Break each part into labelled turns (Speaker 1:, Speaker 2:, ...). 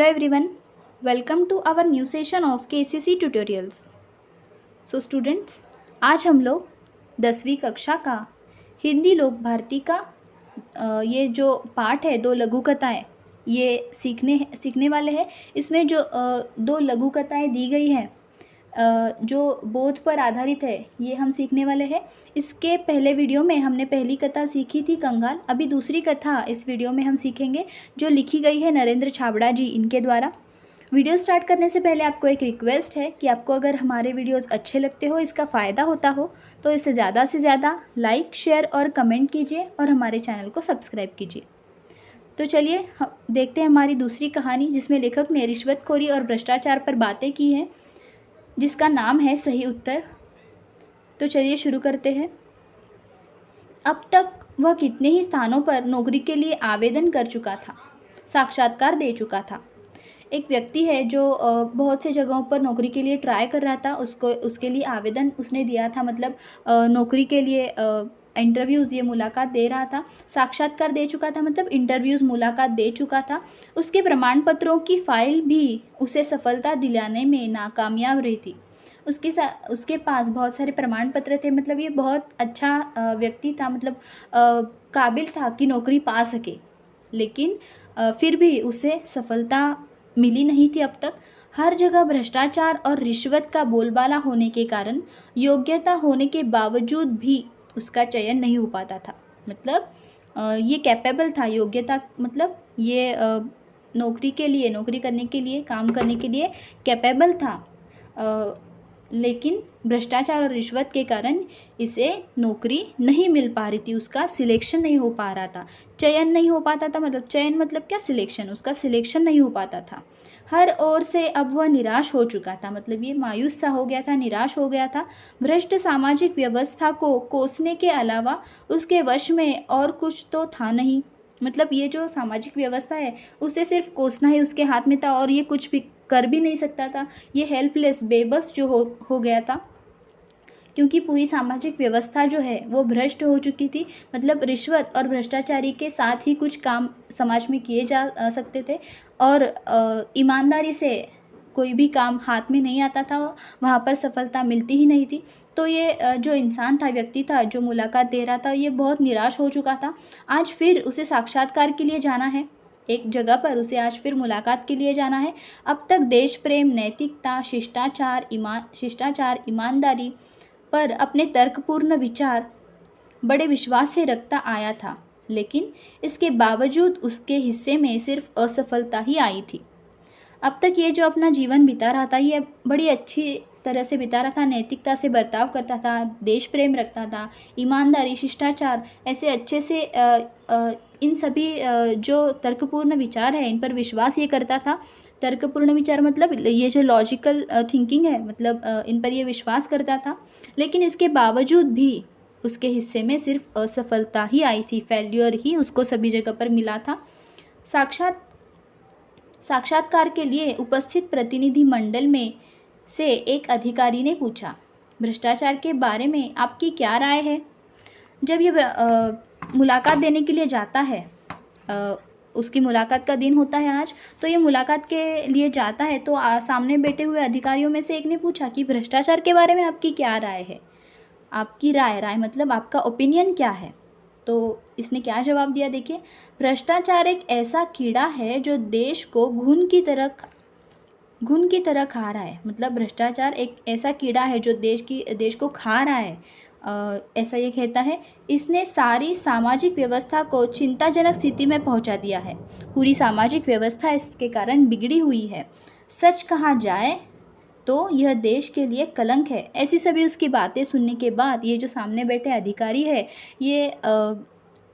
Speaker 1: everyone, welcome to our new session of KCC tutorials. So students, आज हम लोग 10वीं कक्षा का हिंदी लोक भारती का ये जो पाठ है, दो लघु कथाएँ ये सीखने वाले हैं। इसमें जो दो लघु कथाएँ दी गई हैं जो बोध पर आधारित है, ये हम सीखने वाले हैं। इसके पहले वीडियो में हमने पहली कथा सीखी थी कंगाल। अभी दूसरी कथा इस वीडियो में हम सीखेंगे जो लिखी गई है नरेंद्र छाबड़ा जी इनके द्वारा। वीडियो स्टार्ट करने से पहले आपको एक रिक्वेस्ट है कि आपको अगर हमारे वीडियोस अच्छे लगते हो, इसका फ़ायदा होता हो, तो इसे ज़्यादा से ज़्यादा लाइक, शेयर और कमेंट कीजिए और हमारे चैनल को सब्सक्राइब कीजिए। तो चलिए देखते हैं हमारी दूसरी कहानी, जिसमें लेखक ने रिश्वतखोरी और भ्रष्टाचार पर बातें की हैं, जिसका नाम है सही उत्तर। तो चलिए शुरू करते हैं। अब तक वह कितने ही स्थानों पर नौकरी के लिए आवेदन कर चुका था, साक्षात्कार दे चुका था। एक व्यक्ति है जो बहुत से जगहों पर नौकरी के लिए ट्राई कर रहा था, उसके लिए आवेदन उसने दिया था, मतलब नौकरी के लिए इंटरव्यूज़, ये मुलाकात दे रहा था। साक्षात्कार दे चुका था मतलब इंटरव्यूज़, मुलाकात दे चुका था। उसके प्रमाण पत्रों की फाइल भी उसे सफलता दिलाने में नाकामयाब रही थी। उसके पास बहुत सारे प्रमाण पत्र थे, मतलब ये बहुत अच्छा व्यक्ति था, मतलब काबिल था कि नौकरी पा सके, लेकिन फिर भी उसे सफलता मिली नहीं थी अब तक। हर जगह भ्रष्टाचार और रिश्वत का बोलबाला होने के कारण योग्यता होने के बावजूद भी उसका चयन नहीं हो पाता था। मतलब ये कैपेबल था, योग्यता मतलब ये नौकरी करने के लिए, काम करने के लिए कैपेबल था, लेकिन भ्रष्टाचार और रिश्वत के कारण इसे नौकरी नहीं मिल पा रही थी, उसका सिलेक्शन नहीं हो पा रहा था, चयन नहीं हो पाता था। मतलब चयन मतलब क्या, सिलेक्शन, उसका सिलेक्शन नहीं हो पाता था। हर ओर से अब वह निराश हो चुका था, मतलब ये मायूस सा हो गया था, निराश हो गया था। भ्रष्ट सामाजिक व्यवस्था को कोसने के अलावा उसके वश में और कुछ तो था नहीं। मतलब ये जो सामाजिक व्यवस्था है उसे सिर्फ कोसना ही उसके हाथ में था, और ये कुछ भी कर भी नहीं सकता था। ये हेल्पलेस, बेबस जो हो गया था, क्योंकि पूरी सामाजिक व्यवस्था जो है वो भ्रष्ट हो चुकी थी। मतलब रिश्वत और भ्रष्टाचारी के साथ ही कुछ काम समाज में किए जा सकते थे, और ईमानदारी से कोई भी काम हाथ में नहीं आता था, वहाँ पर सफलता मिलती ही नहीं थी। तो ये जो इंसान था, व्यक्ति था जो मुलाकात दे रहा था, ये बहुत निराश हो चुका था। आज फिर उसे साक्षात्कार के लिए जाना है, एक जगह पर उसे आज फिर मुलाकात के लिए जाना है। अब तक देश प्रेम, नैतिकता, शिष्टाचार, ईमानदारी पर अपने तर्कपूर्ण विचार बड़े विश्वास से रखता आया था, लेकिन इसके बावजूद उसके हिस्से में सिर्फ असफलता ही आई थी। अब तक ये जो अपना जीवन बिता रहा था, ये बड़ी अच्छी तरह से बिता रहा था, नैतिकता से बर्ताव करता था, देश प्रेम रखता था, ईमानदारी, शिष्टाचार, ऐसे अच्छे से इन सभी जो तर्कपूर्ण विचार है इन पर विश्वास ये करता था। तर्कपूर्ण विचार मतलब ये जो लॉजिकल थिंकिंग है, मतलब इन पर ये विश्वास करता था, लेकिन इसके बावजूद भी उसके हिस्से में सिर्फ असफलता ही आई थी, फेल्यूर ही उसको सभी जगह पर मिला था। साक्षात्कार के लिए उपस्थित प्रतिनिधि मंडल में से एक अधिकारी ने पूछा, भ्रष्टाचार के बारे में आपकी क्या राय है? जब ये मुलाकात देने के लिए जाता है, उसकी मुलाकात का दिन होता है आज, तो ये मुलाकात के लिए जाता है, तो सामने बैठे हुए अधिकारियों में से एक ने पूछा कि भ्रष्टाचार के बारे में आपकी क्या राय है? आपकी राय मतलब आपका ओपिनियन क्या है? तो इसने क्या जवाब दिया, देखिए, भ्रष्टाचार एक ऐसा कीड़ा है जो देश को घुन की तरह खा रहा है। मतलब भ्रष्टाचार एक ऐसा कीड़ा है जो देश को खा रहा है, ऐसा ये कहता है। इसने सारी सामाजिक व्यवस्था को चिंताजनक स्थिति में पहुंचा दिया है। पूरी सामाजिक व्यवस्था इसके कारण बिगड़ी हुई है। सच कहा जाए तो यह देश के लिए कलंक है। ऐसी सभी उसकी बातें सुनने के बाद ये जो सामने बैठे अधिकारी है, ये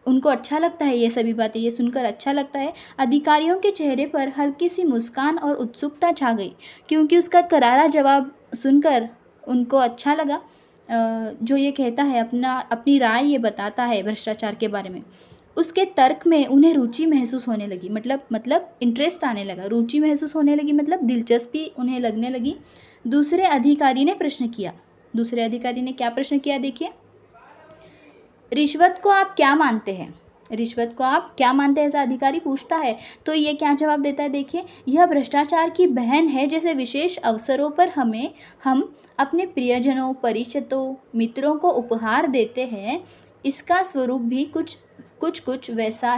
Speaker 1: उनको अच्छा लगता है, ये सभी बातें ये सुनकर अच्छा लगता है। अधिकारियों के चेहरे पर हल्की सी मुस्कान और उत्सुकता छा गई, क्योंकि उसका करारा जवाब सुनकर उनको अच्छा लगा। जो ये कहता है, अपनी राय ये बताता है भ्रष्टाचार के बारे में। उसके तर्क में उन्हें रुचि महसूस होने लगी, मतलब इंटरेस्ट आने लगा, रुचि महसूस होने लगी, मतलब दिलचस्पी उन्हें लगने लगी। दूसरे अधिकारी ने क्या प्रश्न किया, देखिए, रिश्वत को आप क्या मानते हैं? रिश्वत को आप क्या मानते हैं, ऐसा अधिकारी पूछता है। तो ये क्या जवाब देता है, देखिए, यह भ्रष्टाचार की बहन है, जैसे विशेष अवसरों पर हम अपने प्रियजनों, परिचितों, मित्रों को उपहार देते हैं, इसका स्वरूप भी कुछ वैसा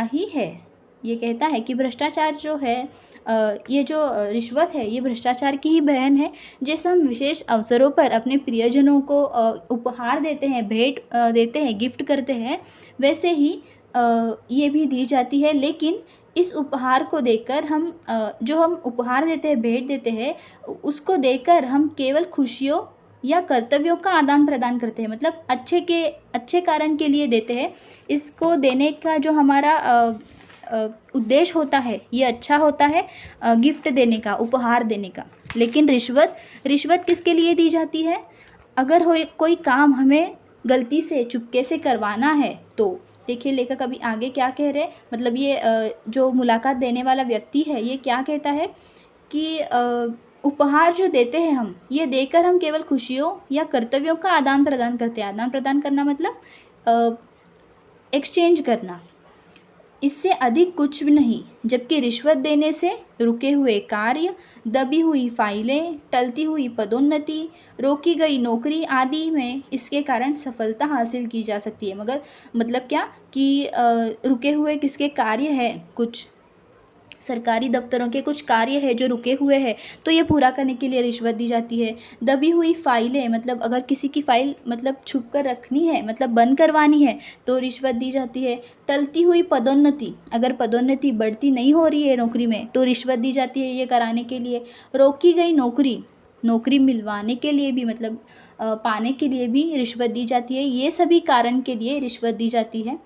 Speaker 1: ही है। ये कहता है कि भ्रष्टाचार जो है, ये जो रिश्वत है, ये भ्रष्टाचार की ही बहन है। जैसे हम विशेष अवसरों पर अपने प्रियजनों को उपहार देते हैं, भेंट देते हैं, गिफ्ट करते हैं, वैसे ही ये भी दी जाती है। लेकिन इस उपहार को देकर जो हम उपहार देते हैं, भेंट देते हैं, उसको देकर हम केवल खुशियों या कर्तव्यों का आदान प्रदान करते हैं, मतलब अच्छे कारण के लिए देते हैं। इसको देने का जो हमारा उद्देश्य होता है, ये अच्छा होता है, गिफ्ट देने का, उपहार देने का। लेकिन रिश्वत किसके लिए दी जाती है? अगर कोई काम हमें गलती से, चुपके से करवाना है तो देखिए लेखक अभी आगे क्या कह रहे हैं, मतलब ये जो मुलाकात देने वाला व्यक्ति है, ये क्या कहता है कि उपहार जो देते हैं हम, ये देकर हम केवल खुशियों या कर्तव्यों का आदान प्रदान करते हैं। आदान प्रदान करना मतलब एक्सचेंज करना, इससे अधिक कुछ भी नहीं। जबकि रिश्वत देने से रुके हुए कार्य, दबी हुई फाइलें, टलती हुई पदोन्नति, रोकी गई नौकरी आदि में इसके कारण सफलता हासिल की जा सकती है। मगर मतलब क्या कि रुके हुए किसके कार्य हैं, कुछ सरकारी दफ्तरों के कुछ कार्य है जो रुके हुए हैं, तो ये पूरा करने के लिए रिश्वत दी जाती है। दबी हुई फाइलें, मतलब अगर किसी की फ़ाइल मतलब छुप कर रखनी है, मतलब बंद करवानी है, तो रिश्वत दी जाती है। टलती हुई पदोन्नति, अगर पदोन्नति बढ़ती नहीं हो रही है नौकरी में, तो रिश्वत दी जाती है ये कराने के लिए। रोकी गई नौकरी मिलवाने के लिए भी, मतलब पाने के लिए भी रिश्वत दी जाती है। ये सभी कारण के लिए रिश्वत दी जाती है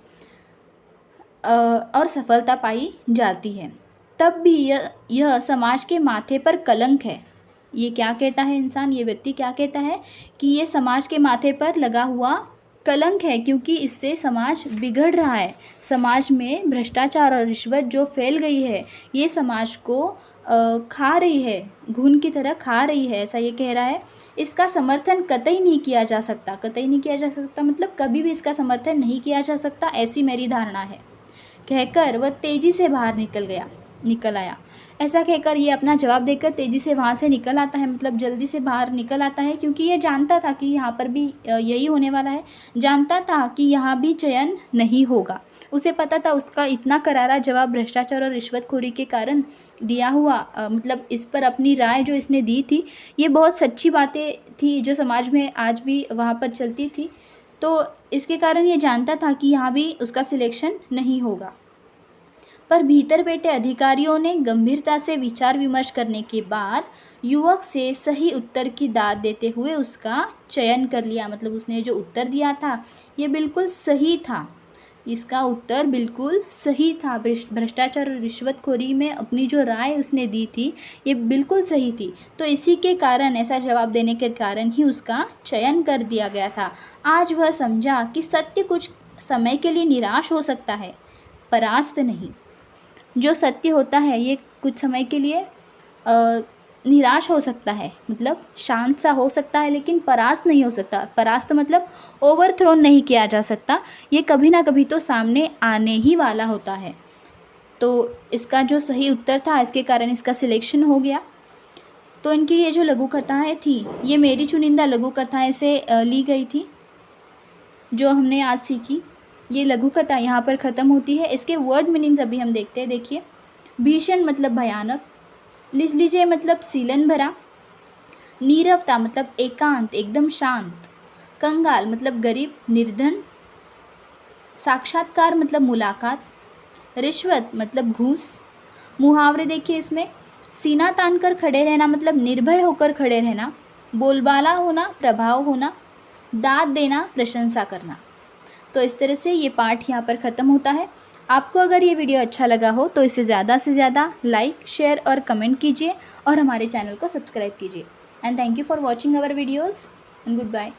Speaker 1: और सफलता पाई जाती है। तब भी यह समाज के माथे पर कलंक है। ये क्या कहता है इंसान, ये व्यक्ति क्या कहता है कि ये समाज के माथे पर लगा हुआ कलंक है, क्योंकि इससे समाज बिगड़ रहा है। समाज में भ्रष्टाचार और रिश्वत जो फैल गई है, ये समाज को खा रही है, घुन की तरह खा रही है, ऐसा ये कह रहा है। इसका समर्थन कतई नहीं किया जा सकता, मतलब कभी भी इसका समर्थन नहीं किया जा सकता, ऐसी मेरी धारणा है, कहकर वह तेज़ी से बाहर निकल आया। ऐसा कहकर ये अपना जवाब देकर तेज़ी से वहाँ से निकल आता है, मतलब जल्दी से बाहर निकल आता है, क्योंकि ये जानता था कि यहाँ पर भी यही होने वाला है। जानता था कि यहाँ भी चयन नहीं होगा। उसे पता था उसका इतना करारा जवाब भ्रष्टाचार और रिश्वतखोरी के कारण दिया हुआ, मतलब इस पर अपनी राय जो इसने दी थी, ये बहुत सच्ची बातें थी जो समाज में आज भी वहाँ पर चलती थी। तो इसके कारण ये जानता था कि यहाँ भी उसका सिलेक्शन नहीं होगा। पर भीतर बैठे अधिकारियों ने गंभीरता से विचार विमर्श करने के बाद युवक से सही उत्तर की दाद देते हुए उसका चयन कर लिया। मतलब उसने जो उत्तर दिया था ये बिल्कुल सही था, इसका उत्तर बिल्कुल सही था। भ्रष्टाचार और रिश्वतखोरी में अपनी जो राय उसने दी थी ये बिल्कुल सही थी। तो इसी के कारण, ऐसा जवाब देने के कारण ही उसका चयन कर दिया गया था। आज वह समझा कि सत्य कुछ समय के लिए निराश हो सकता है, परास्त नहीं। जो सत्य होता है ये कुछ समय के लिए निराश हो सकता है, मतलब शांत सा हो सकता है, लेकिन परास्त नहीं हो सकता। परास्त मतलब ओवरथ्रोन नहीं किया जा सकता, ये कभी ना कभी तो सामने आने ही वाला होता है। तो इसका जो सही उत्तर था, इसके कारण इसका सिलेक्शन हो गया। तो इनकी ये जो लघु कथाएँ थी, ये मेरी चुनिंदा लघु कथाएँ से ली गई थी जो हमने आज सीखी। ये लघु कथा यहाँ पर ख़त्म होती है। इसके वर्ड मीनिंग्स अभी हम देखते हैं। देखिए, भीषण मतलब भयानक, लीजिए मतलब सीलन भरा, नीरवता मतलब एकांत, एकदम शांत, कंगाल मतलब गरीब, निर्धन, साक्षात्कार मतलब मुलाकात, रिश्वत मतलब घूस। मुहावरे देखिए इसमें, सीना तान कर खड़े रहना मतलब निर्भय होकर खड़े रहना, बोलबाला होना, प्रभाव होना, दाद देना, प्रशंसा करना। तो इस तरह से ये पाठ यहाँ पर ख़त्म होता है। आपको अगर ये वीडियो अच्छा लगा हो तो इसे ज़्यादा से ज़्यादा लाइक, शेयर और कमेंट कीजिए और हमारे चैनल को सब्सक्राइब कीजिए। And thank you for watching our videos and good bye.